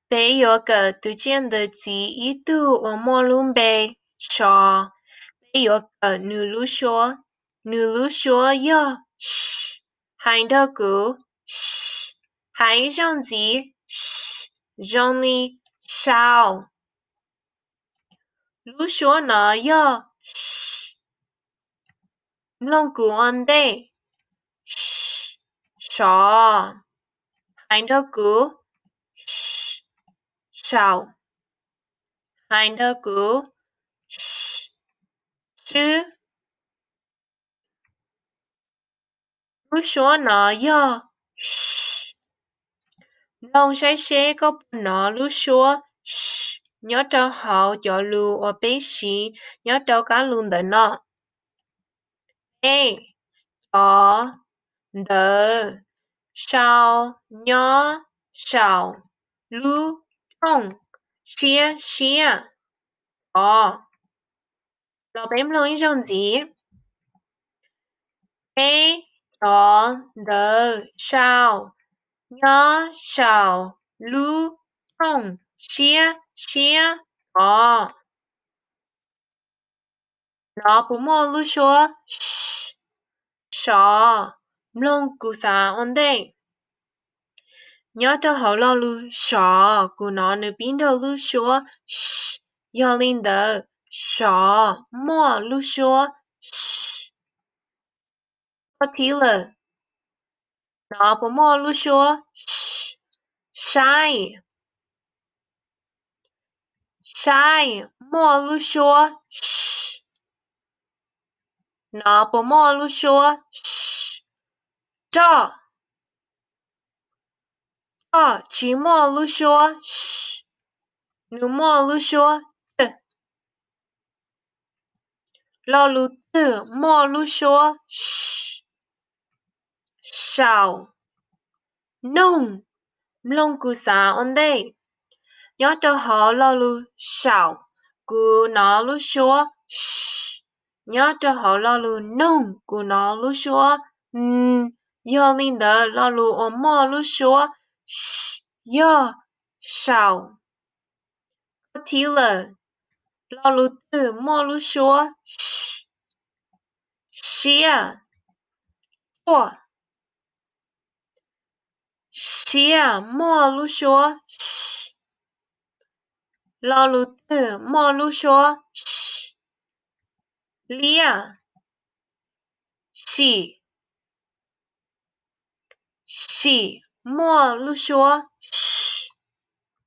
北有个读见的记忆度我莫伦北说，北有个女路说哟，嘘，喊的鼓，嘘，喊一声字，嘘，让你少，路说呢哟，嘘，弄鼓安得，嘘，少，喊的鼓，嘘，少。喊的鼓，是不说呢哟，弄些些个不能路说，nhớ trao họ cho lưu ở bế sĩ, nhớ trao cá luôn đời nọ. Ê, có, đỡ, sao, nhớ, sao, lưu, không, chia, có. Nó bếm luôn ý trong gì? Ê, có, đỡ, sao, nhớ, sao, lưu, không, chia, có. Nó bố mô lưu chúa, sợ, mlông cú xa ổn định. Nhớ cho hậu lo lưu sợ, cú nó nữ biến đầu lưu chúa, yo linh đờ, sợ, mua lưu chúa, có tí lờ. Nó bố mô lưu chúa, sai, mua lưu chúa, nó bố mô lưu chúa, cho. chỉ mua lưu chúa, nữ mua lưu chúa, lo lưu tử mua lưu chúa, sao, nông, mlông cú xa ổn đây. Nhớ cho họ lo lưu sao, cú nó lưu chúa, nhớ cho họ lo lưu nông, cú nó lưu chúa, yo linh đờ lo lưu ổn mua lưu chúa, yo, sao. Có tí lờ, lo lưu tử mua lưu chúa, xia, tua. xia mua lưu chúa, lo lưu tử mua lưu chúa, lia, xì, mua lưu chúa,